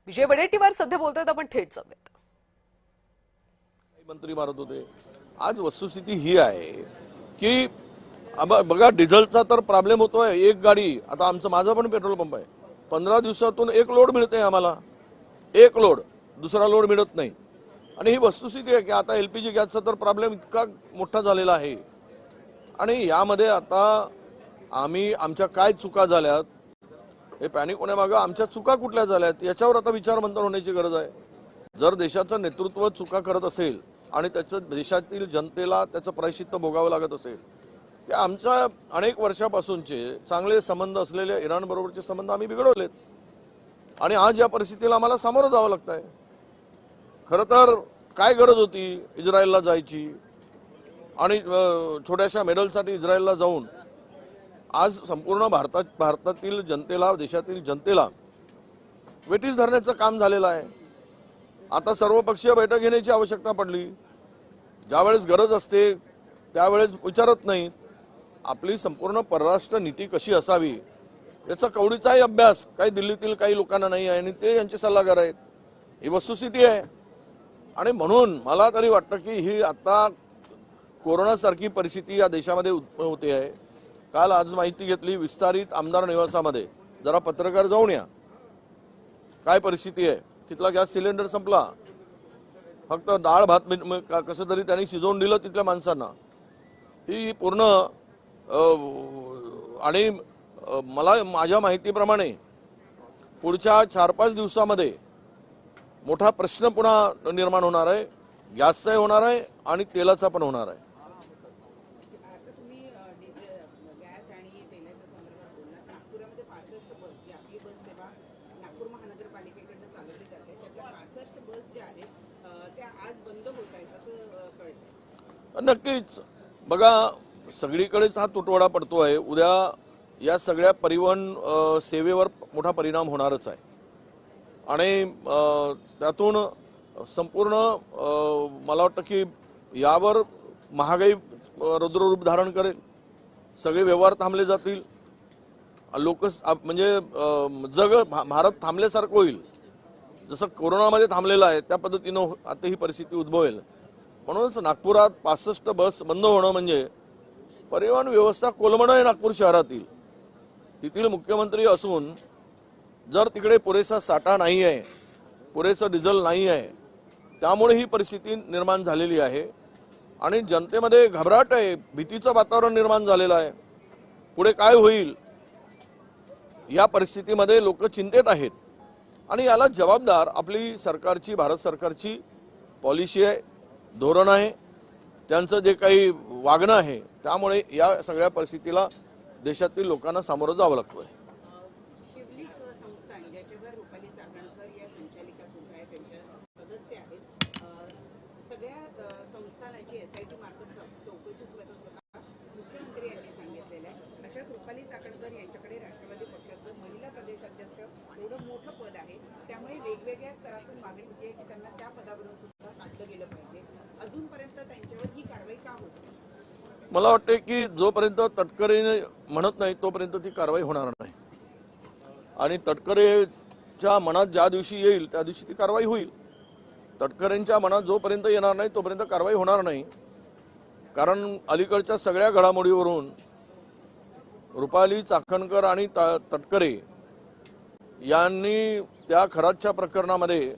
विजय वडेट्टीवार सध्या बोलतायत, आपण थेट जाऊयात. मंत्री मारत होते. आज वस्तुस्थिती ही आहे की बघा, डिझेलचा तर प्रॉब्लेम होतोय. एक गाडी, आता माझा पण पेट्रोल पंप आहे, 15 दिवसातून एक लोड मिळते आम्हाला, एक लोड, दुसरा लोड मिळत नाही. आणि ही वस्तुस्थिती आहे की आता LPG गॅसचा तर प्रॉब्लेम इतका मोठा झालेला आहे. आणि यामध्ये आता आम्ही आमच्या काय चुका झाल्यात, हे पॅनिक होण्यामागं आमच्या चुका कुठल्या झाल्यात याच्यावर आता विचारमंथन होण्याची गरज आहे. जर देशाचं नेतृत्व चुका करत असेल आणि त्याचं देशातील जनतेला त्याचं प्रायश्चित्त भोगावं लागत असेल, की आमच्या अनेक वर्षापासूनचे चांगले संबंध असलेले इराण बरोबरचे संबंध आम्ही बिघडवलेत आणि आज या परिस्थितीला आम्हाला सामोरं जावं लागतं आहे. खरं तर काय गरज होती इस्रायलला जायची आणि छोट्याशा मेडलसाठी इस्रायलला जाऊन आज संपूर्ण भारतातील जनतेला, देशातील जनतेला वेठीस धरण्याचं काम झालेलं आहे. आता सर्वपक्षीय बैठक घेण्याची आवश्यकता पडली. ज्यावेळेस गरज असते त्यावेळेस विचारत नाहीत. आपली संपूर्ण परराष्ट्र नीती कशी असावी याचा कवडीचाही अभ्यास काही दिल्लीतील काही लोकांना नाही आहे आणि ते यांचे सल्लागार आहेत. ही वस्तुस्थिती आहे. आणि म्हणून मला तरी वाटतं की ही आता कोरोनासारखी परिस्थिती या देशामध्ये होते आहे. काल आज माहिती घेतली विस्तारित आमदार निवासामध्ये, जरा पत्रकार जाऊन या, काय परिस्थिती आहे. तिथला गॅस सिलेंडर संपला, फक्त डाळ भात कसं तरी त्यांनी शिजवून दिलं तिथल्या माणसांना. ही पूर्ण आणि मला माझ्या माहितीप्रमाणे पुढच्या 4-5 दिवसामध्ये मोठा प्रश्न पुन्हा निर्माण होणार आहे. गॅसचाही होणार आहे आणि तेलाचा पण होणार आहे. नक्कीच बघा, सगळीकडेच हा तुटवडा पडतो आहे. उद्या या सगळ्या परिवहन सेवेवर मोठा परिणाम होणारच आहे आणि त्यातून संपूर्ण मला वाटतं की यावर महागाई रुद्ररूप धारण करेल. सगळे व्यवहार थांबले जातील. लोक म्हणजे भारत थांबल्यासारखं होईल. जसं कोरोनामध्ये थांबलेलं आहे त्या पद्धतीनं आता ही परिस्थिती उद्भवेल. म्हणूनच नागपुरात 65 बस बंद होणं म्हणजे परिवहन व्यवस्था कोलमडणं आहे नागपूर शहरातील. तिथील मुख्यमंत्री असून जर तिकडे पुरेसा साठा नाही आहे, पुरेसं डिझेल नाही आहे, त्यामुळे ही परिस्थिती निर्माण झालेली आहे. आणि जनतेमध्ये घबराट आहे, भीतीचं वातावरण निर्माण झालेलं आहे. पुढे काय होईल या परिस्थितीमध्ये लोक चिंतेत आहेत. आणि याला जबाबदार आपली सरकारची, भारत सरकारची पॉलिसी आहे, धोरण आहे, त्यांचं जे काही वागणं आहे. त्यामुळे या सगळ्या परिस्थितीला देशातील लोकांना सामोरं जावं लागतंय. वेगवेगळ्या स्तरातून मागणी होती की त्यांना त्या पदावरून सुद्धा काढलं गेलं पाहिजे. अजूनपर्यंत त्यांच्यावर ही कारवाई का होत? मला वाटते की जोपर्यंत तटकरेने म्हणत नाही तोपर्यंत ती कारवाई होणार नाही. आणि तटकरेच्या मनात ज्या दिवशी येईल त्या दिवशी ती कारवाई होईल. तटकरेंच्या मनात जोपर्यंत येणार नाही तोपर्यंत कारवाई होणार नाही. कारण अलीकडच्या सगळ्या घडामोडीवरून रुपाली चाकणकर आणि तटकरे यांनी त्या खरातच्या प्रकरणामध्ये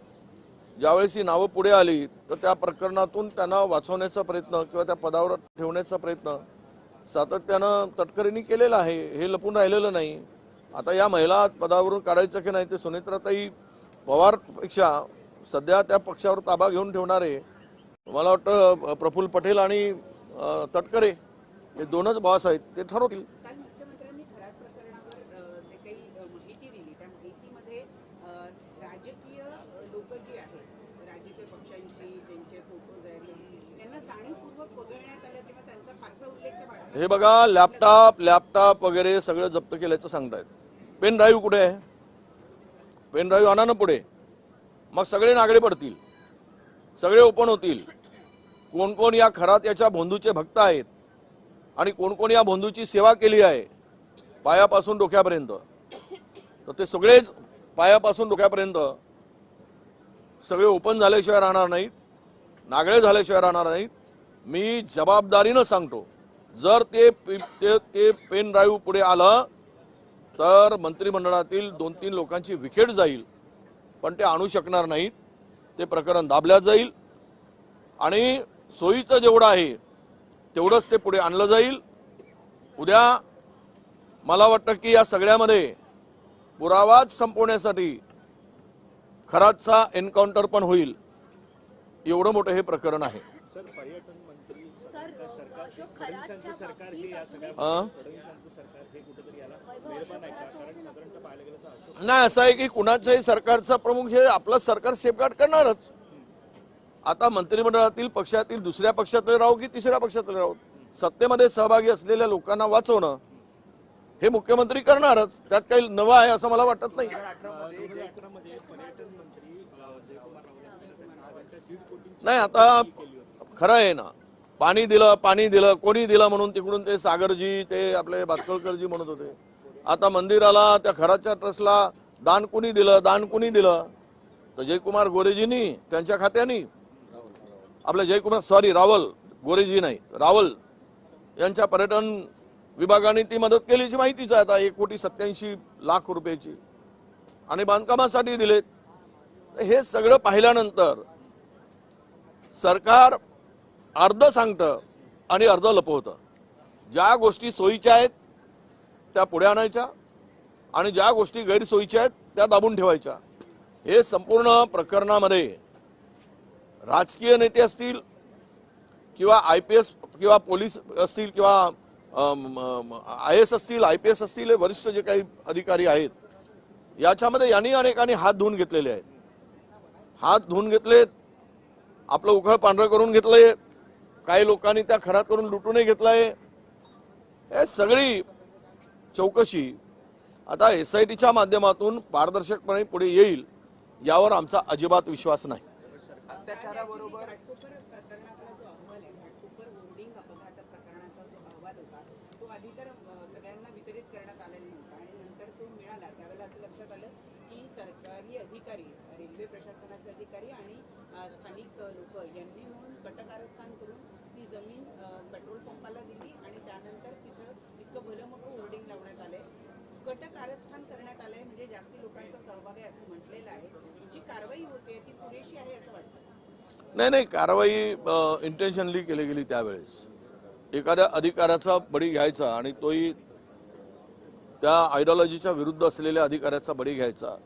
ज्यावेळेस ही नावं पुढे आली तर त्या प्रकरणातून त्यांना वाचवण्याचा प्रयत्न किंवा त्या पदावर ठेवण्याचा प्रयत्न सातत्यानं तटकरेंनी केलेला आहे. हे लपून राहिलेलं नाही. आता या महिला पदावरून काढायचं की नाही ते सुनेत्राताई पवारपेक्षा सध्या त्या पक्षावर ताबा घेऊन ठेवणारे मला वाटतं प्रफुल्ल पटेल आणि तटकरे हे दोनच बॉस आहेत, ते ठरवतील. हे बघा, लॅपटॉप वगैरे सगळं जप्त केल्याचं सांगतायत. पेन ड्राईव्ह कुठे आहे? पेन ड्राईव्ह आणा ना पुढे, मग सगळे नागडे पडतील, सगळे ओपन होतील. कोण कोण या खरात याच्या भोंदूचे भक्त आहेत आणि कोण कोण या भोंदूची सेवा केली आहे पायापासून डोक्यापर्यंत, तर ते सगळेच पायापासून डोक्यापर्यंत सगळे ओपन झाल्याशिवाय राहणार नाहीत, नागळे झाल्याशिवाय राहणार नाहीत. मी जबाबदारीनं सांगतो, जर ते पेन ड्राईव्ह पुढे आलं तर मंत्रिमंडळातील 2-3 लोकांची विखेट जाईल, पण ते आणू शकणार नाहीत. ते प्रकरण दाबल्या जाईल आणि सोयीचं जेवढं आहे तेवढंच ते पुढे आणलं जाईल. उद्या मला वाटतं की या सगळ्यामध्ये पुरावाच संपवण्यासाठी खरातचा एन्काउंटर पण होईल. एवढं मोठं हे प्रकरण आहे. सर, पर्यटन मंत्री फडणवीसांचं सरकार हे या सगळ्या अं? फडणवीसांचं सरकार हे कुठेतरी याला मेहरबान आहे का? कारण साधारणतः पाहायला गेलं तर अशोक नाही, असं आहे की कुणाच्याही सरकारचा प्रमुख हे आपलं सरकार सेफगार्ड करणारच. आता मंत्रिमंडळातील पक्षातील दुसऱ्या पक्षातले राहो की तिसऱ्या पक्षातले राहो, सत्तेमध्ये सहभागी असलेल्या लोकांना वाचवणं हे मुख्यमंत्री करणारच. त्यात काही नवं आहे असं मला वाटत नाही. 2018 मध्ये पर्यटन मंत्री जयकुमार रावल असताना त्यांनी सगळ्यांच्या 1.5 कोटी नाही, आता खरं आहे ना, पाणी दिलं कोणी दिलं म्हणून तिकडून ते सागरजी, ते आपले भातखळकरजी म्हणत होते. आता मंदिराला त्या खराच्या ट्रस्टला दान कुणी दिलं तर जयकुमार गोरेजींनी त्यांच्या खात्यानी, आपले रावल, गोरेजी नाही, रावल यांच्या पर्यटन विभागाने ती मदत केल्याची माहितीच आहे. आता 1,87,00,000 रुपयाची आणि बांधकामासाठी दिलेत. हे सगळं पाहिल्यानंतर सरकार अर्ध सांगतं आणि अर्ध लपवतं. ज्या गोष्टी सोयीच्या आहेत त्या पुढे आणायच्या आणि ज्या गोष्टी गैरसोयीच्या आहेत त्या दाबून ठेवायच्या. हे संपूर्ण प्रकरणामध्ये राजकीय नेते असतील किंवा IPS किंवा पोलीस असतील किंवा IAS असतील, IPS असतील, हे वरिष्ठ जे काही अधिकारी आहेत याच्यामध्ये यांनी अनेकांनी हात धुवून घेतलेले आहेत. हात धुवून घेतलेत, आपलं उखळ पांढरं करून घेतलंय, काही लोकांनी त्या खरात करून लुटूनही घेतलाय. हे सगळी चौकशी आता SITच्या माध्यमातून पारदर्शकपणे पुढे येईल यावर आमचा अजिबात विश्वास नाही. अत्याचाराबरोबर घाटकोपर प्रकरणातला जो अहवाल आहे, घाटकोपर होर्डिंग अपघात प्रकरणाचा जो अहवाल होता तो आधी तर सगळ्यांना वितरित करण्यात आलेला नव्हता आणि नंतर तो मिळाला. त्यावेळेला असं लक्षात आलं की सरकारी अधिकारी, रेल्वे प्रशासनाचे अधिकारी आणि स्थानिक लोक यांनी म्हणून कटकारस्थान करून ती जमीन पेट्रोल पंपाला दिली आणि त्यानंतर तिथं इतकं भलं मोठं होर्डिंग लावण्यात आलंय. कटकारस्थान करण्यात आलंय म्हणजे जास्ती लोकांचा सहभाग आहे असं म्हटलेलं आहे. जी कारवाई होते ती पुरेशी आहे असं वाटतं? नाही, कारवाई इंटेन्शनली केली गेली. त्यावेळेस एखाद्या अधिकाऱ्याचा बळी घ्यायचा आणि तोही त्या आयडिओलॉजीच्या विरुद्ध असलेल्या अधिकाऱ्याचा बळी घ्यायचा,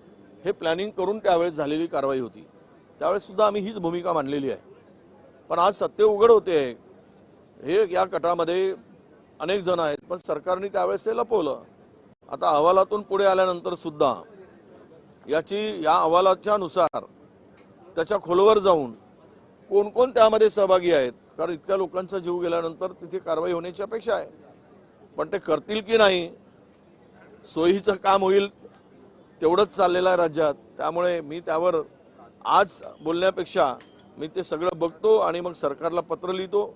हे प्लॅनिंग करून त्यावेळेस झालेली कारवाई होती. त्यावेळेस सुद्धा आम्ही हीच भूमिका मांडलेली आहे. पण आज सत्य उघड होते, हे या गटामध्ये अनेक जण आहेत, पण सरकारने त्यावेळेस ते लपवलं. आता अहवालातून पुढे आल्यानंतर सुद्धा या अहवालाच्या नुसार त्याच्या खोलवर जाऊन कोण कोण त्यामध्ये सहभागी आहेत, कारण इतक्या लोकांचा जीव गेल्यानंतर तिथे कारवाई होण्याची अपेक्षा आहे. पण ते करतील की नाही, सोयीचं काम होईल तेवढंच चाललेलं आहे राज्यात. त्यामुळे मी त्यावर आज बोलण्यापेक्षा मी ते सगळं बघतो आणि मग सरकारला पत्र लिहितो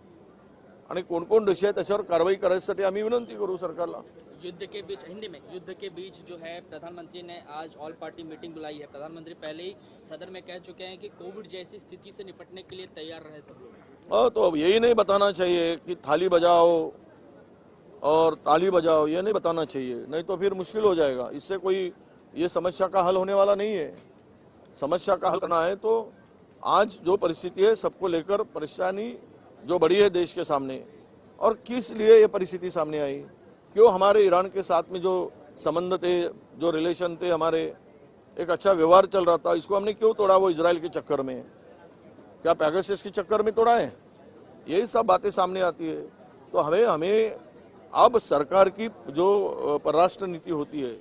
आणि कोण कोण दोषी आहे त्याच्यावर कारवाई करायसाठी आम्ही विनंती करू सरकारला. युद्ध के बीच, हिंदी में, युद्ध के बीच जो है प्रधानमंत्री ने आज ऑल पार्टी मीटिंग बुलाई है. प्रधानमंत्री पहले ही सदन में कह चुके हैं कि कोविड जैसी स्थिति से निपटने के लिए तैयार रहे सब लोग. तो अब यही नहीं बताना चाहिए कि थाली बजाओ और ताली बजाओ, ये नहीं बताना चाहिए, नहीं तो फिर मुश्किल हो जाएगा. इससे कोई ये समस्या का हल होने वाला नहीं है. समस्या का हल करना है तो आज जो परिस्थिति है सबको लेकर परेशानी जो बड़ी है देश के सामने, और किस लिए ये परिस्थिति सामने आई, क्यों हमारे ईरान के साथ में जो संबंध थे, जो रिलेशन थे, हमारे एक अच्छा व्यवहार चल रहा था, इसको हमने क्यों तोड़ा? वो इजराइल के चक्कर में, क्या पैगासस के चक्कर में तोड़ा है? यही सब बातें सामने आती है. तो हमें अब सरकार की जो परराष्ट्र नीति होती है